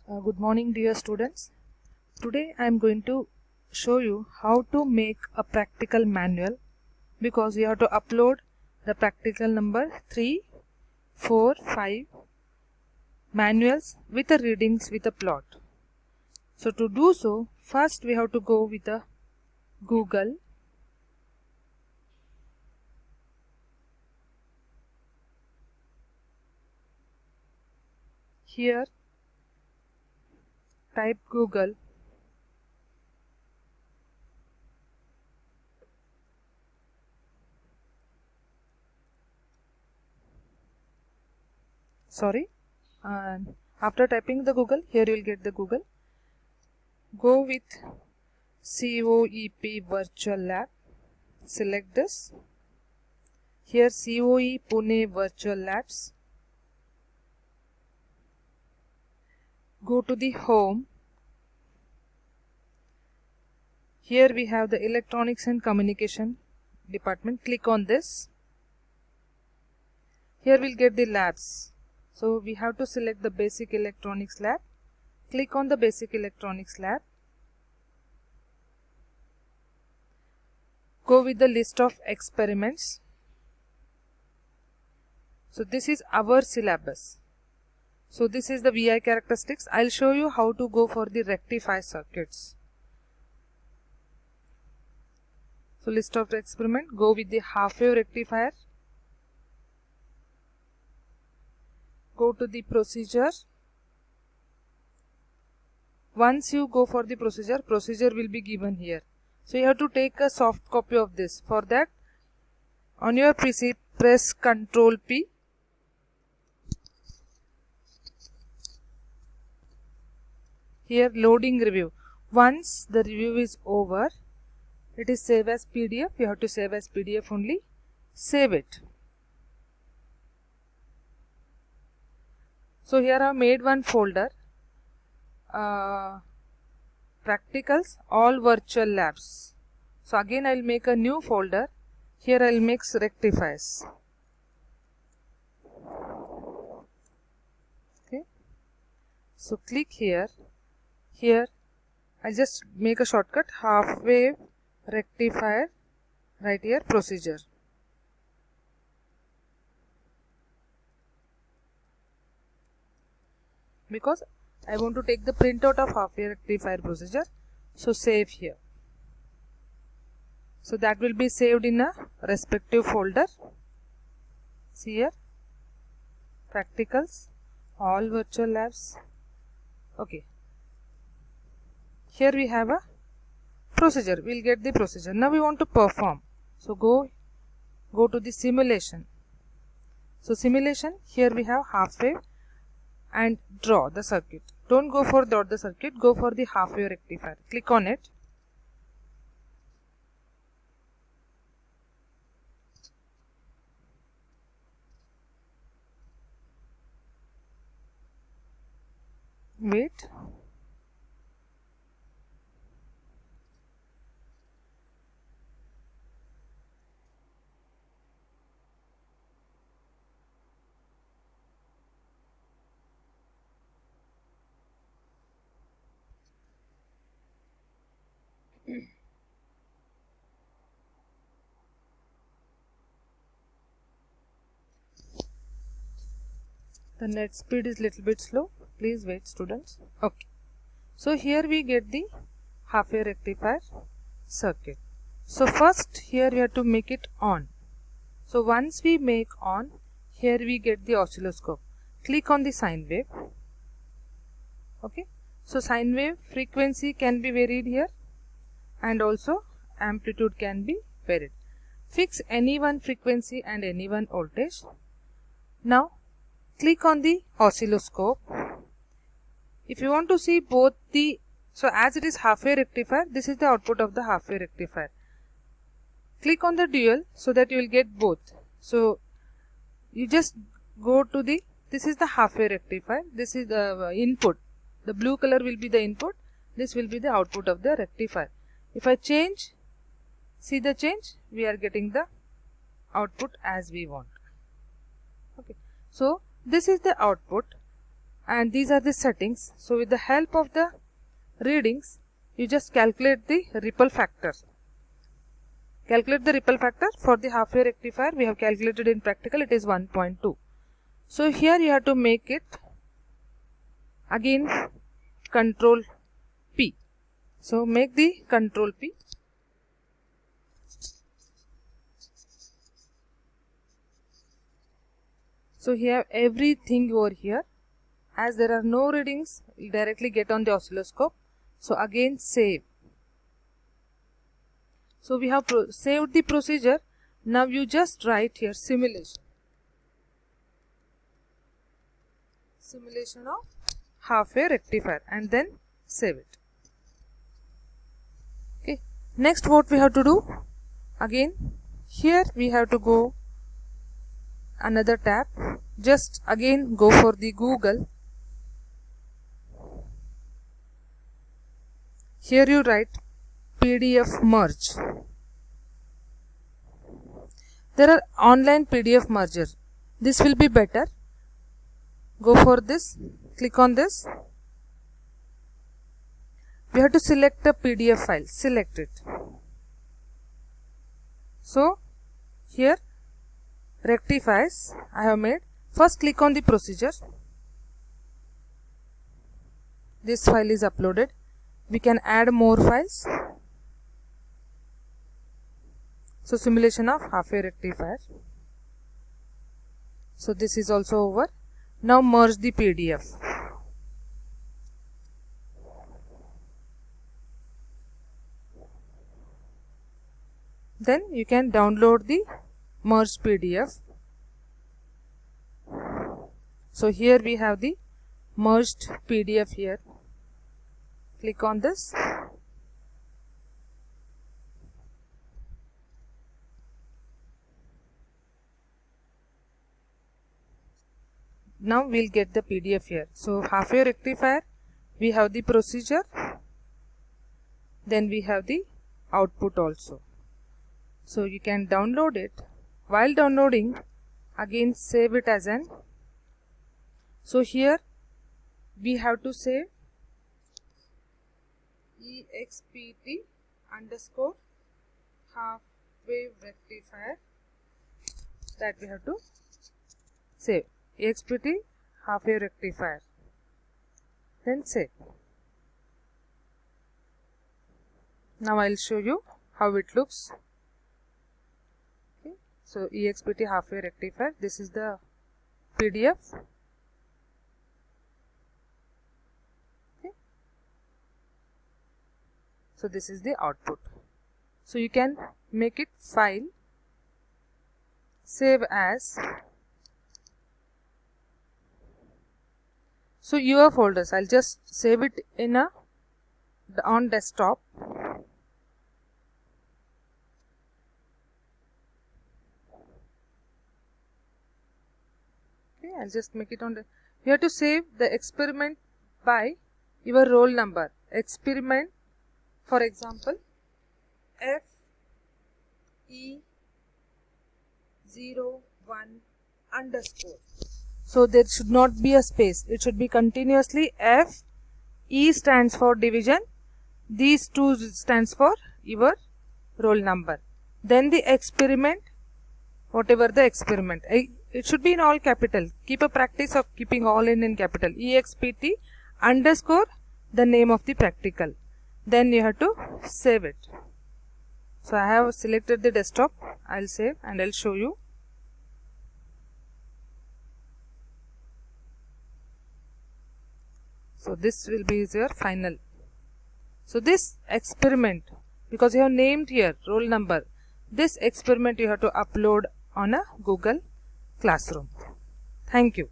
Good morning, dear students. Today I am going to show you how to make a practical manual, because you have to upload the practical number 3, 4, 5 manuals with the readings with a plot. So to do so, first we have to go with the Google. Here type Google. And after typing the Google, here you will get the Google. Go with COEP Virtual Lab. Select this. Here COE Pune Virtual Labs. Go to the home. Here we have the Electronics and Communication department. Click on this. Here we'll get the labs. So we have to select the Basic Electronics Lab. Click on the Basic Electronics Lab. Go with the list of experiments. So this is our syllabus. So this is the VI characteristics. I'll show you how to go for the rectifier circuits. So list of experiment, go with the half wave rectifier. Go to the procedure. Once you go for the procedure will be given here. So you have to take a soft copy of this. For that, on your PC, press Ctrl P. Here loading review. Once the review is over, it is saved as PDF. You have to save as PDF only. Save it. So here I have made one folder. Practicals, all virtual labs. So again I will make a new folder. Here I will make rectifiers. Okay. So click here. Here I just make a shortcut, half wave rectifier, right here procedure. Because I want to take the printout of half wave rectifier procedure, so save here. So that will be saved in a respective folder. See here, practicals, all virtual labs. Okay. Here we have a procedure. We'll get the procedure. Now we want to perform. So go to the simulation. So simulation, here we have half wave and draw the circuit. Don't go for draw the circuit, go for the half wave rectifier. Click on it. Wait. The net speed is little bit slow. Please wait, students. Okay. So here we get the half wave rectifier circuit. So first here we have to make it on. So once we make on, here we get the oscilloscope. Click on the sine wave. Okay. So sine wave frequency can be varied here, and also amplitude can be varied. Fix any one frequency and any one voltage. Now click on the oscilloscope. If you want to see both the, so as it is half wave rectifier, this is the output of the half wave rectifier. Click on the dual so that you will get both. So you just go to the, this is the half wave rectifier, this is the input. The blue color will be the input, this will be the output of the rectifier. If I change, see the change, we are getting the output as we want. Okay. So this is the output. and these are the settings. So with the help of the readings, you just calculate the ripple factor. Calculate the ripple factor for the half wave rectifier. We have calculated in practical, it is 1.2. So here you have to make it again control P. So make the control P. So here everything over here. As there are no readings, you directly get on the oscilloscope. So again save. So we have saved the procedure. Now you just write here simulation. Simulation of half wave rectifier and then save it. Okay. Next what we have to do? Again here we have to go another tab. Just again go for the Google. Here you write PDF merge. There are online PDF merger. This will be better. Go for this. Click on this. We have to select a PDF file. Select it. So here rectifiers I have made. First click on the procedure. This file is uploaded. We can add more files. So simulation of half wave rectifier. So this is also over. Now merge the PDF. Then you can download the merged PDF. So here we have the merged PDF here. Click on this. Now we'll get the PDF here. So half wave rectifier, we have the procedure, then we have the output also. So you can download it. While downloading, again save it as an. So here we have to save EXPT underscore half wave rectifier. That we have to save. EXPT half wave rectifier. Then save. Now I'll show you how it looks. Okay. So EXPT half wave rectifier. This is the PDF. Okay. So this is the output. So you can make it file, save as. So your folders, I'll just save it in on desktop. Okay, I'll just make it on the. You have to save the experiment by your roll number. Experiment, for example, FE01 underscore. So there should not be a space. It should be continuously F. E stands for division. These two stands for your roll number. Then the experiment, whatever the experiment. It should be in all capital. Keep a practice of keeping all in capital. EXPT underscore the name of the practical. Then you have to save it. So I have selected the desktop. I'll save and I'll show you. So this will be your final. So this experiment, because you have named here roll number, this experiment you have to upload on a Google Classroom. Thank you.